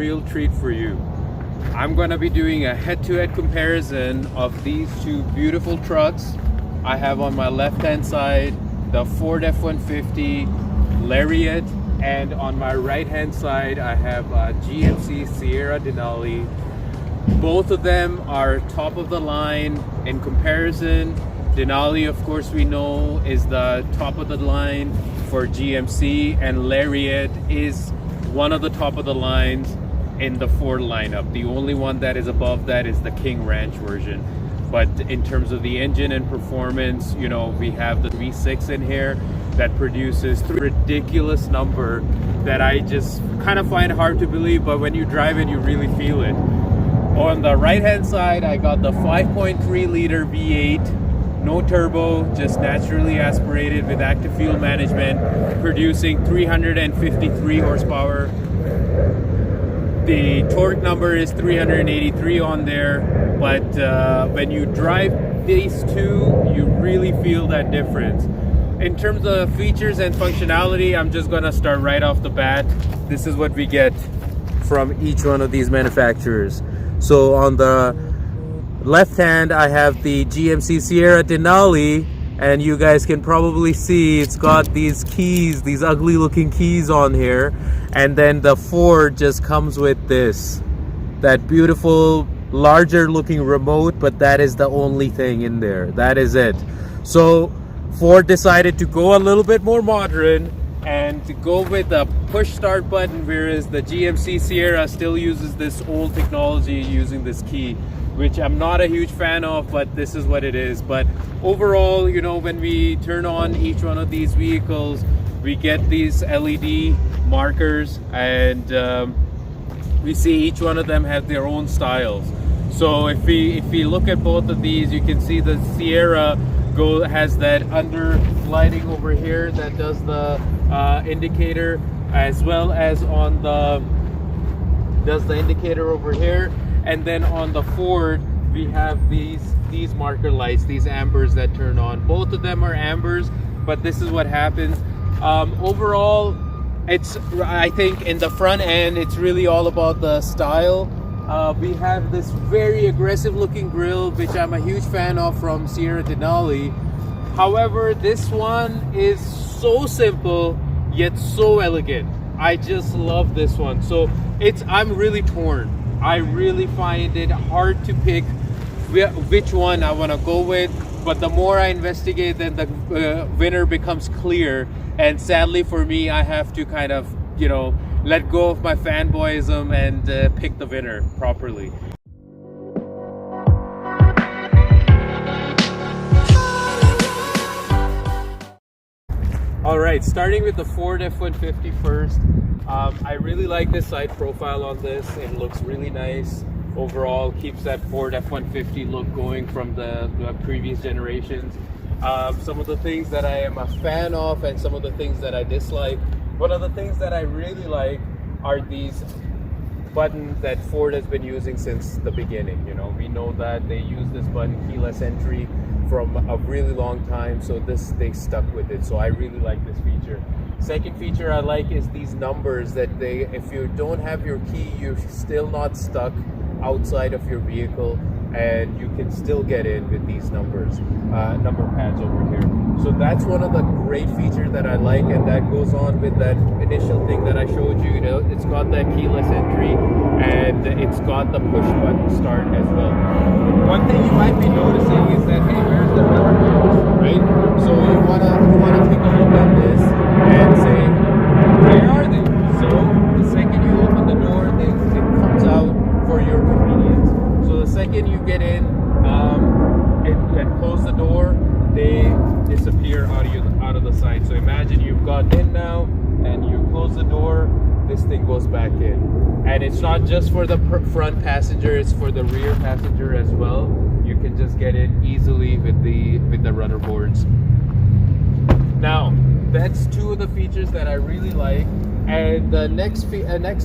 real treat for you. I'm gonna be doing a head-to-head comparison of these two beautiful trucks. I have on my left-hand side the Ford F-150 Lariat, and on my right-hand side I have a GMC Sierra Denali. Both of them are top of the line in comparison. Denali, of course, we know is the top of the line for GMC, and Lariat is one of the top of the lines in the Ford lineup. The only one that is above that is the King Ranch version. But in terms of the engine and performance, you know, we have the V6 in here that produces a ridiculous number that I just kind of find hard to believe, but when you drive it, you really feel it. On the right-hand side, I got the 5.3 liter V8. No turbo, just naturally aspirated with active fuel management, producing 353 horsepower. The torque number is 383 on there, but when you drive these two, you really feel that difference. In terms of features and functionality, I'm just gonna start right off the bat. This is what we get from each one of these manufacturers. So on the left hand, I have the GMC Sierra Denali, and you guys can probably see it's got these keys, these ugly looking keys on here. And then the Ford just comes with that beautiful, larger looking remote, but that is the only thing in there. That is it. So Ford decided to go a little bit more modern and to go with a push start button, whereas the GMC Sierra still uses this old technology using this key, which I'm not a huge fan of, but this is what it is. But overall, you know, when we turn on each one of these vehicles, we get these LED markers, and we see each one of them have their own styles. So if we look at both of these, you can see the Sierra has that under lighting over here that does the indicator, as well as on does the indicator over here. And then on the Ford, we have these marker lights, these ambers that turn on. Both of them are ambers, but this is what happens. Overall, I think in the front end, it's really all about the style. We have this very aggressive looking grille, which I'm a huge fan of from Sierra Denali. However, this one is so simple, yet so elegant. I just love this one. So I'm really torn. I really find it hard to pick which one I want to go with, but the more I investigate, then the winner becomes clear. And sadly for me, I have to kind of, you know, let go of my fanboyism and pick the winner properly. All right, starting with the Ford F-150 first. I really like this side profile on this. It looks really nice. Overall, keeps that Ford F-150 look going from the previous generations. Some of the things that I am a fan of and some of the things that I dislike. One of the things that I really like are these buttons that Ford has been using since the beginning. You know, we know that they use this button, keyless entry, from a really long time, so they stuck with it. So I really like this feature. Second feature I like is these numbers that if you don't have your key, you're still not stuck outside of your vehicle, and you can still get in with these number pads over here. So that's one of the great features that I like, and that goes on with that initial thing that I showed you. You know, it's got that keyless entry, and it's got the push button start as well. One thing you might be noticing is that, hey, where's the door handles, right? So you wanna take a look at this and say, where are they? So the second you open the door, it comes out for your convenience. So the second you get in and close the door, they disappear out of the side. So imagine you've got in now and you close the door, this thing goes back in. And it's not just for the front passenger, it's for the rear passenger as well. You can just get in easily with the rudder boards. Now, that's two of the features that I really like. And the next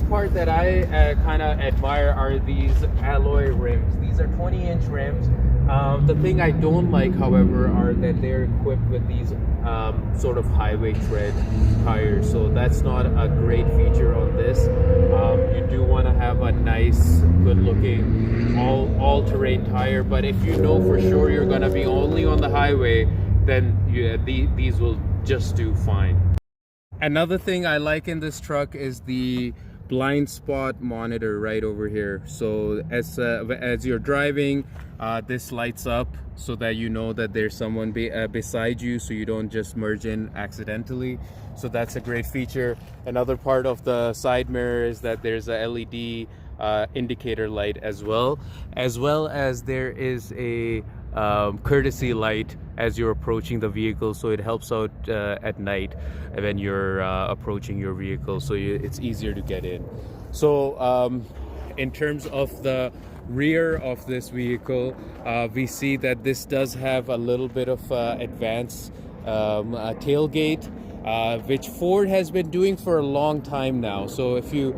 part that I kind of admire are these alloy rims. These are 20-inch rims. The thing I don't like, however, are that they're equipped with these sort of highway tread tires. So that's not a great feature on this. You do want to have a nice, good-looking, all-terrain tire. But if you know for sure you're going to be only on the highway, then these will just do fine. Another thing I like in this truck is the blind spot monitor right over here. So as you're driving, this lights up so that you know that there's someone beside you, so you don't just merge in accidentally. So that's a great feature. Another part of the side mirror is that there's a LED indicator light as well as there is a courtesy light as you're approaching the vehicle, so it helps out at night when you're approaching your vehicle, so it's easier to get in. So in terms of the rear of this vehicle, we see that this does have a little bit of advanced tailgate, which Ford has been doing for a long time now. So if you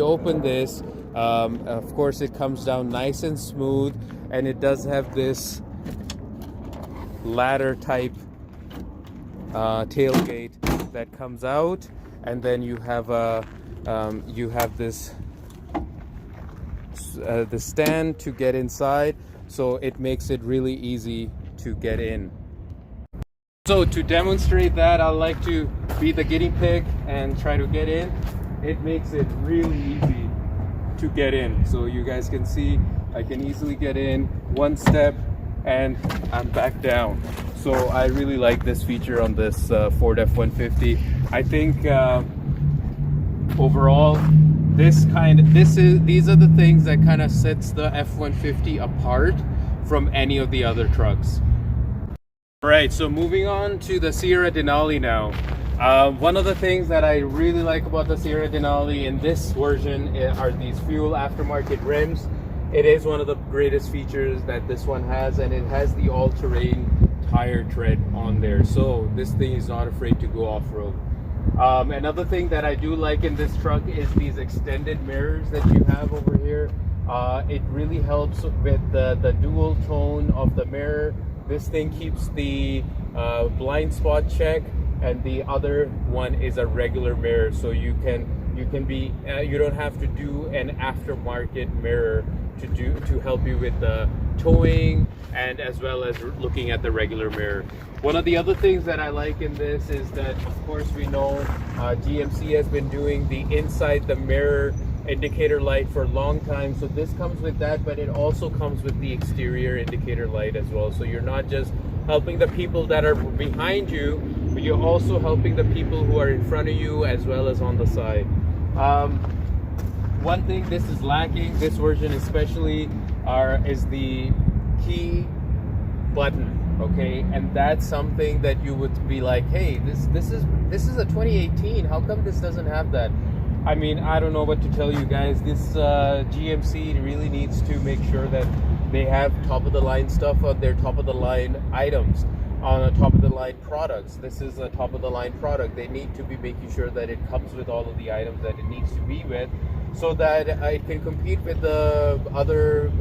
open this, of course it comes down nice and smooth, and it does have this ladder type tailgate that comes out, and then you have this the stand to get inside, so it makes it really easy to get in. So to demonstrate that, I like to be the guinea pig and try to get in. It makes it really easy to get in, so you guys can see I can easily get in one step and I'm back down. So I really like this feature on this Ford F-150. I think overall these are the things that kind of sets the F-150 apart from any of the other trucks. Right, so moving on to the Sierra Denali now. One of the things that I really like about the Sierra Denali in this version are these fuel aftermarket rims. It is one of the greatest features that this one has, and it has the all-terrain tire tread on there, so this thing is not afraid to go off-road. Another thing that I do like in this truck is these extended mirrors that you have over here. It really helps with the dual tone of the mirror. This thing keeps the blind spot check, and the other one is a regular mirror, so you don't have to do an aftermarket mirror to help you with the towing and as well as looking at the regular mirror. One of the other things that I like in this is that, of course, we know GMC has been doing the inside the mirror indicator light for a long time, so this comes with that, but it also comes with the exterior indicator light as well, so you're not just helping the people that are behind you, but you're also helping the people who are in front of you as well as on the side. One thing this is lacking, this version especially, is the key button. Okay, and that's something that you would be like, hey, this is a 2018, how come this doesn't have that? I mean, I don't know what to tell you guys. This GMC really needs to make sure that they have top of the line stuff on their top of the line items, on a top of the line products. This is a top of the line product. They need to be making sure that it comes with all of the items that it needs to be with, so that it can compete with the other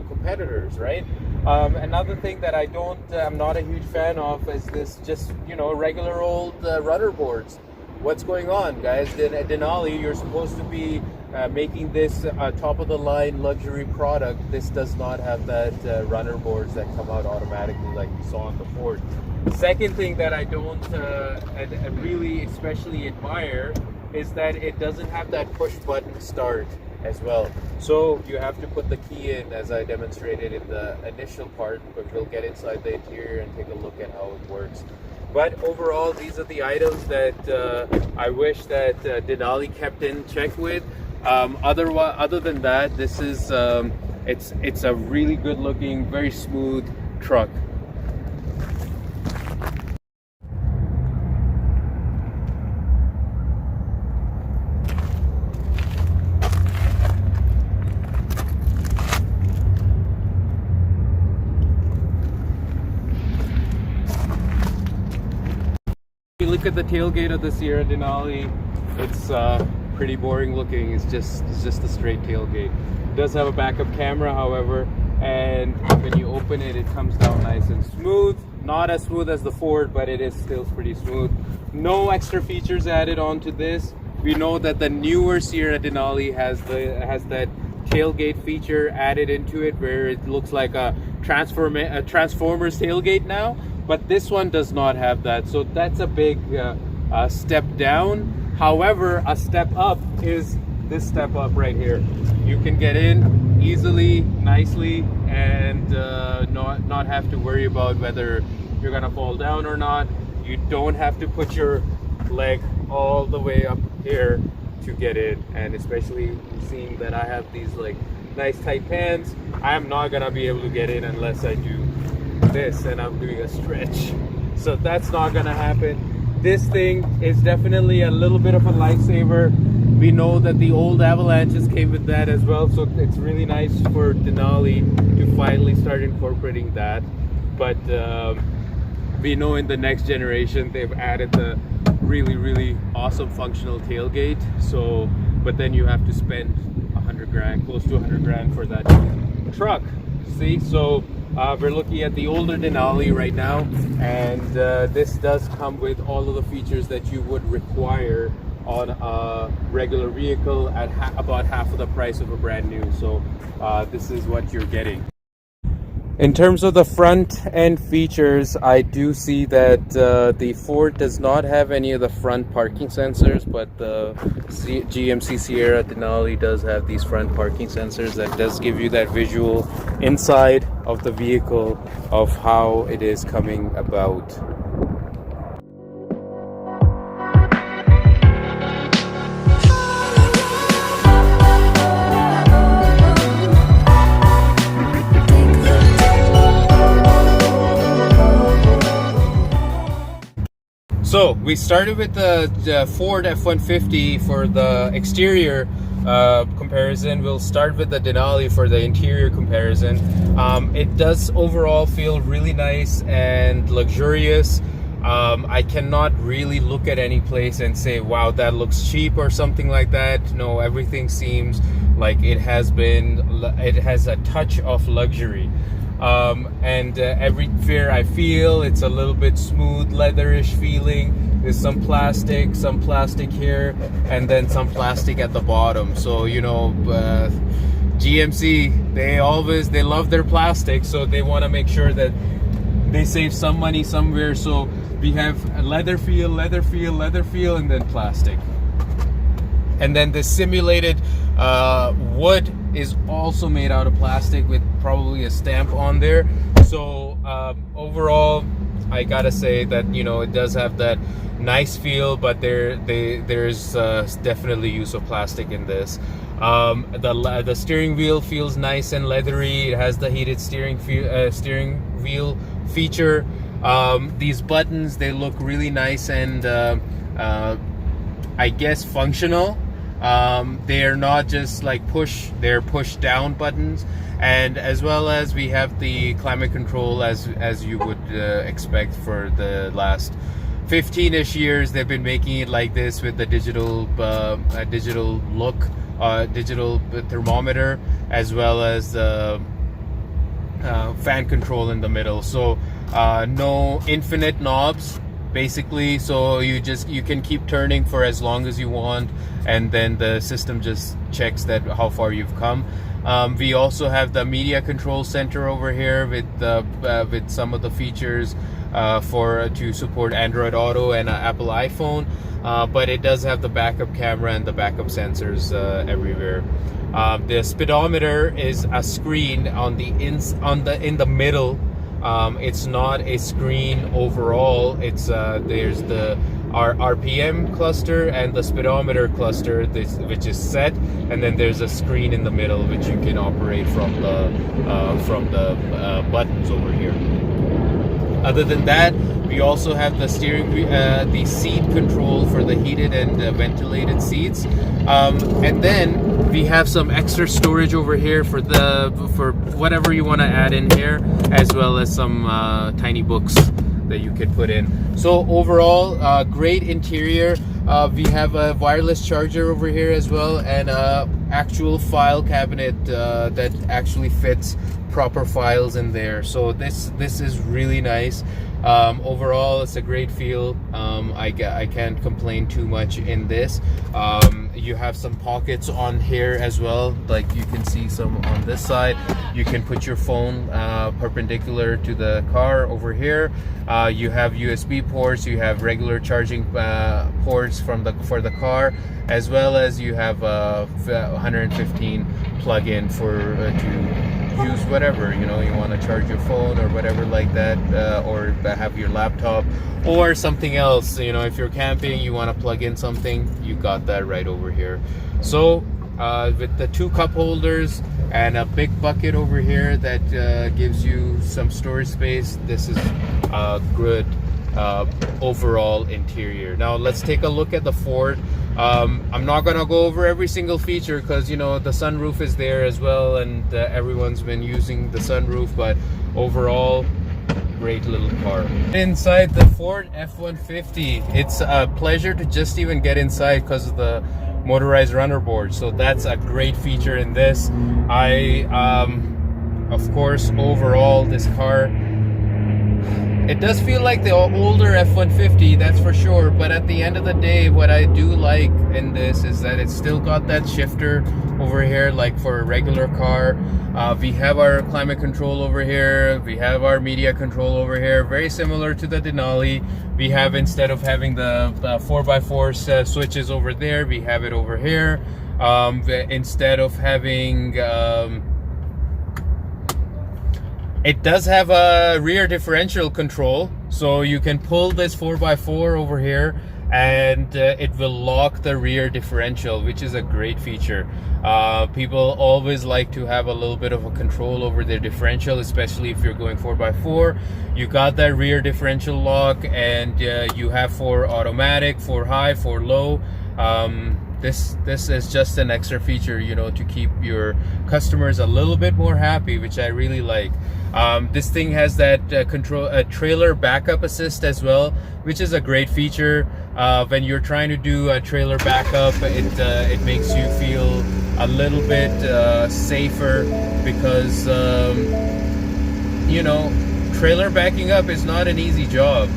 competitors, right? Another thing that I'm not a huge fan of is this just, regular old rudder boards. What's going on, guys? At Denali, you're supposed to be making this top of the line luxury product. This does not have that runner boards that come out automatically like we saw on the Ford. Second thing that I don't really especially admire is that it doesn't have that push button start as well. So you have to put the key in, as I demonstrated in the initial part, but we'll get inside the interior and take a look at how it works. But overall, these are the items that I wish that Denali kept in check with. Other than that, this is it's a really good looking, very smooth truck. Look at the tailgate of the Sierra Denali. It's pretty boring looking. It's just a straight tailgate. It does have a backup camera, however, and when you open it, it comes down nice and smooth. Not as smooth as the Ford, but it is still pretty smooth. No extra features added onto this. We know that the newer Sierra Denali has that tailgate feature added into it, where it looks like a Transformers tailgate now, but this one does not have that. So that's a big step down. However, a step up is this step up right here. You can get in easily, nicely, and not have to worry about whether you're gonna fall down or not. You don't have to put your leg all the way up here to get in, and especially seeing that I have these like nice tight pants, I'm not gonna be able to get in unless I do this and I'm doing a stretch. So that's not gonna happen. This thing is definitely a little bit of a lifesaver. We know that the old Avalanches came with that as well, so it's really nice for Denali to finally start incorporating that. But we know in the next generation they've added the really awesome functional tailgate. So, but then you have to spend 100 grand, close to 100 grand for that truck. See, so we're looking at the older Denali right now, and this does come with all of the features that you would require on a regular vehicle at about half of the price of a brand new. So this is what you're getting. In terms of the front end features, I do see that the Ford does not have any of the front parking sensors, but the GMC Sierra Denali does have these front parking sensors that does give you that visual inside of the vehicle of how it is coming about. So we started with the Ford F150 for the exterior comparison. We'll start with the Denali for the interior comparison. It does overall feel really nice and luxurious. I cannot really look at any place and say, wow, that looks cheap or something like that. No, everything seems like it has a touch of luxury. And everywhere I feel, it's a little bit smooth, leatherish feeling. There's some plastic here, and then some plastic at the bottom. So, you know, GMC, they love their plastic, so they want to make sure that they save some money somewhere. So we have a leather feel, and then plastic. And then the simulated wood is also made out of plastic with probably a stamp on there. So overall, I gotta say that, you know, it does have that nice feel, but there's definitely use of plastic in this. The steering wheel feels nice and leathery. It has the heated steering wheel feature. These buttons, they look really nice and I guess functional. They're not just like they're push down buttons, and as well as we have the climate control as you would expect. For the last 15-ish years they've been making it like this with the digital look, digital thermometer, as well as the fan control in the middle. So no infinite knobs basically, so you can keep turning for as long as you want, and then the system just checks that how far you've come. We also have the media control center over here with some of the features to support Android Auto and Apple iPhone, but it does have the backup camera and the backup sensors everywhere. The speedometer is a screen in the middle. It's not a screen overall. It's there's our RPM cluster and the speedometer cluster, which is set, and then there's a screen in the middle which you can operate from the buttons over here. Other than that, we also have the the seat control for the heated and ventilated seats, and then we have some extra storage over here for whatever you want to add in here, as well as some tiny books that you could put in. So overall, great interior. We have a wireless charger over here as well, and actual file cabinet that actually fits proper files in there. So this is really nice. Overall, it's a great feel. I can't complain too much in this. You have some pockets on here as well, like you can see some on this side. You can put your phone perpendicular to the car over here. You have USB ports, you have regular charging ports for the car, as well as you have 115 plug-in for to use whatever, you know, you want to charge your phone or whatever like that, or have your laptop or something else. You know, if you're camping, you want to plug in something, you got that right over here. So with the 2 cup holders and a big bucket over here that gives you some storage space, this is a good overall interior. Now let's take a look at the Ford. I'm not gonna go over every single feature because, you know, the sunroof is there as well, and everyone's been using the sunroof, but overall, great little car. Inside the Ford F-150, it's a pleasure to just even get inside because of the motorized runner board. So that's a great feature in this. Of course, overall, this car, it does feel like the older F-150, that's for sure, but at the end of the day, what I do like in this is that it's still got that shifter over here, like for a regular car. We have our climate control over here, we have our media control over here, very similar to the Denali. We have, instead of having the 4x4 switches over there, we have it over here. Instead of having it does have a rear differential control, so you can pull this 4x4 over here and it will lock the rear differential, which is a great feature. People always like to have a little bit of a control over their differential, especially if you're going 4x4. You got that rear differential lock, and you have 4 automatic, 4 high, 4 low. This is just an extra feature, you know, to keep your customers a little bit more happy, which I really like. This thing has that trailer backup assist as well, which is a great feature. When you're trying to do a trailer backup, it makes you feel a little bit safer, because you know, trailer backing up is not an easy job.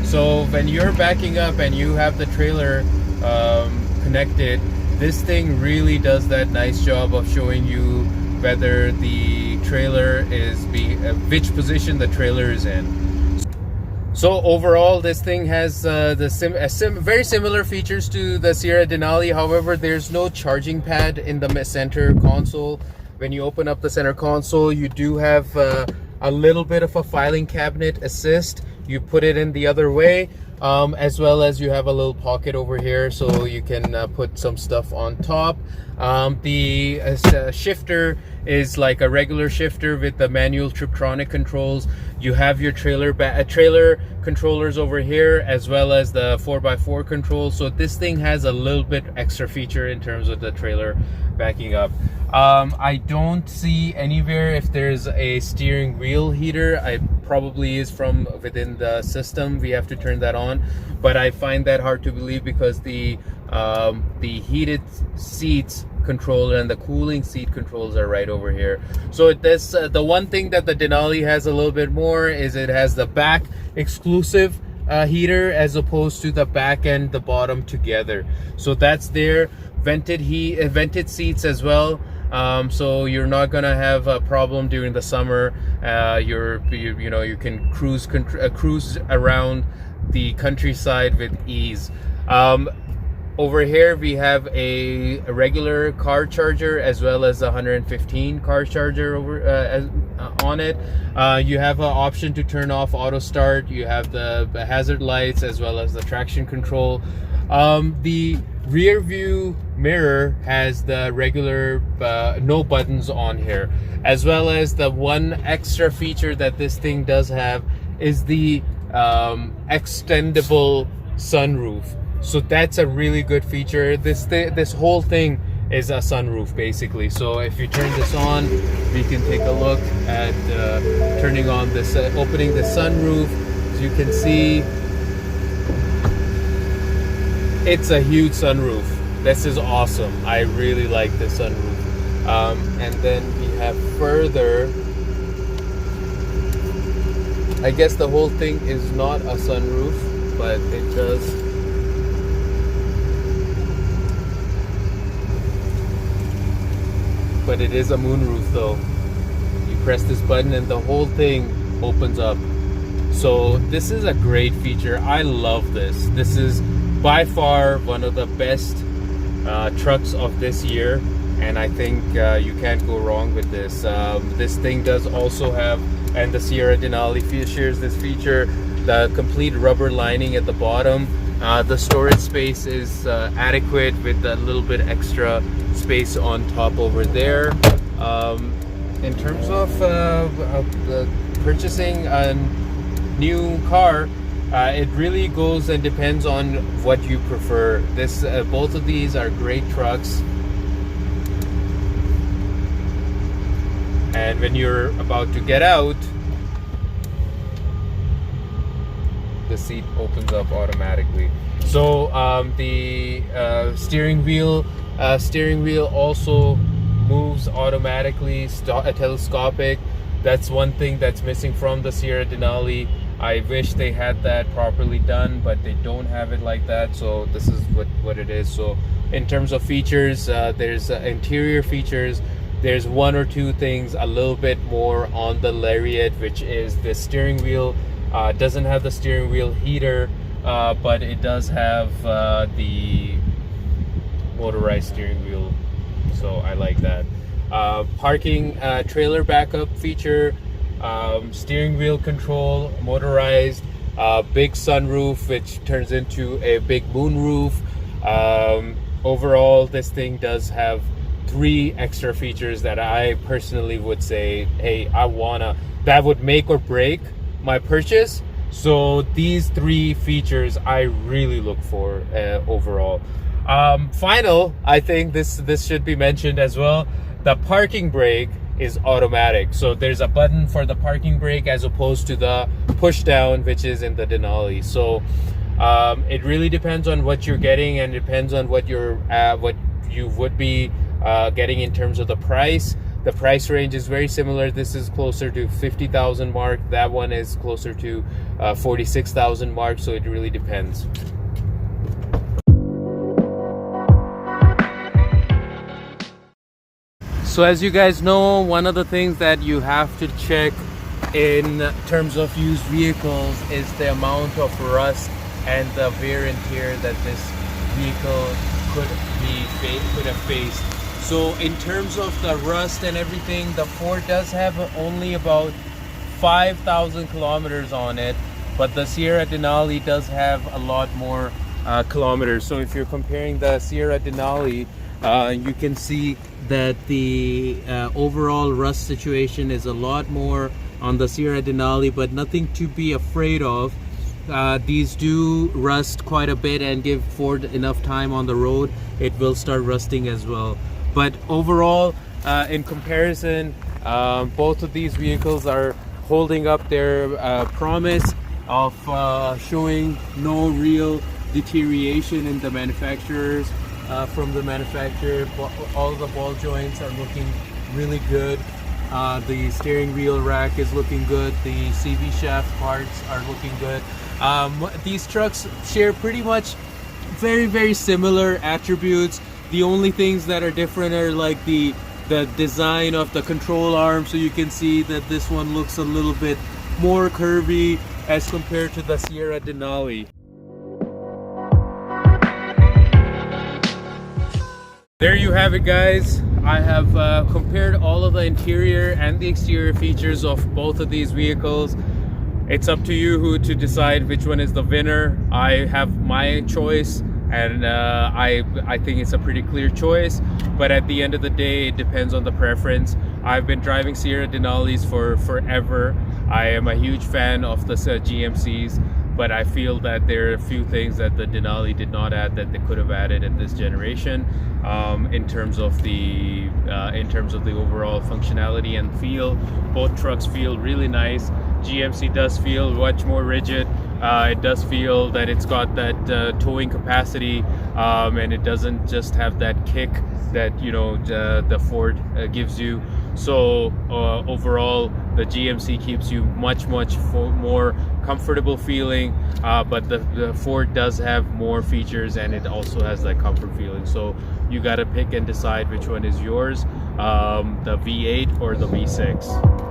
So when you're backing up and you have the trailer connected, this thing really does that nice job of showing you whether the trailer is which position the trailer is in. So overall, this thing has very similar features to the Sierra Denali. However, there's no charging pad in the center console. When you open up the center console, you do have a little bit of a filing cabinet assist. You put it in the other way. As well as you have a little pocket over here, so you can put some stuff on top. The shifter is like a regular shifter with the manual Triptronic controls. You have your trailer controllers over here, as well as the 4x4 controls. So this thing has a little bit extra feature in terms of the trailer backing up. I don't see anywhere if there's a steering wheel heater. I probably is from within the system. We have to turn that on, but I find that hard to believe because the heated seats controller and the cooling seat controls are right over here. So this the one thing that the Denali has a little bit more is it has the back exclusive heater, as opposed to the back and the bottom together. So that's there. Vented seats as well. So you're not gonna have a problem during the summer. You know, you can cruise around the countryside with ease. Over here we have a regular car charger, as well as a 115 car charger over on it. You have an option to turn off auto start. You have the hazard lights, as well as the traction control. The rear view mirror has the regular no buttons on here, as well as the one extra feature that this thing does have is the extendable sunroof. So that's a really good feature. This whole thing is a sunroof basically. So if you turn this on, we can take a look at turning on this, opening the sunroof. As you can see, it's a huge sunroof. This is awesome. I really like this sunroof. And then we have further, I guess the whole thing is not a sunroof, but it does. But it is a moonroof though. You press this button and the whole thing opens up. So this is a great feature. I love this. This is by far one of the best trucks of this year, and I think you can't go wrong with this. This thing does also have, and the Sierra Denali shares this feature, the complete rubber lining at the bottom. The storage space is adequate with a little bit extra space on top over there. In terms of purchasing a new car, it really goes and depends on what you prefer. Both of these are great trucks, and when you're about to get out, the seat opens up automatically. So the steering wheel also moves automatically, telescopic. That's one thing that's missing from the Sierra Denali. I wish they had that properly done, but they don't have it like that. So this is what it is. So in terms of features, there's interior features. There's one or two things a little bit more on the Lariat, which is the steering wheel. Doesn't have the steering wheel heater, but it does have the motorized steering wheel, so I like that. Parking trailer backup feature, steering wheel control, motorized, big sunroof which turns into a big moonroof. Overall, this thing does have 3 extra features that I personally would say, hey, that would make or break my purchase. So these 3 features I really look for overall. Final, I think this should be mentioned as well. The parking brake is automatic, so there's a button for the parking brake as opposed to the push down, which is in the Denali. So it really depends on what you're getting, and depends on what you would be getting in terms of the price. The price range is very similar. This is closer to 50,000 mark. That one is closer to 46,000 mark. So it really depends. So as you guys know, one of the things that you have to check in terms of used vehicles is the amount of rust and the wear and tear that this vehicle could have faced. So in terms of the rust and everything, the Ford does have only about 5,000 kilometers on it, but the Sierra Denali does have a lot more kilometers. So if you're comparing the Sierra Denali, you can see that the overall rust situation is a lot more on the Sierra Denali, but nothing to be afraid of. These do rust quite a bit, and give Ford enough time on the road, it will start rusting as well. But overall, in comparison, both of these vehicles are holding up their promise of showing no real deterioration in the manufacturers. From the manufacturer, all the ball joints are looking really good. The steering wheel rack is looking good. The CV shaft parts are looking good. These trucks share pretty much very similar attributes. The only things that are different are like the design of the control arm. So you can see that this one looks a little bit more curvy as compared to the Sierra Denali. There you have it, guys. I have compared all of the interior and the exterior features of both of these vehicles. It's up to you to decide which one is the winner. I have my choice, and I think it's a pretty clear choice, but at the end of the day, it depends on the preference. I've been driving Sierra Denalis for forever. I am a huge fan of the GMCs, but I feel that there are a few things that the Denali did not add that they could have added in this generation, in terms of the overall functionality and feel. Both trucks feel really nice. GMC does feel much more rigid. It does feel that it's got that towing capacity, and it doesn't just have that kick that the Ford gives you. So overall, the GMC keeps you much more comfortable feeling, but the Ford does have more features, and it also has that comfort feeling. So you got to pick and decide which one is yours, the V8 or the V6.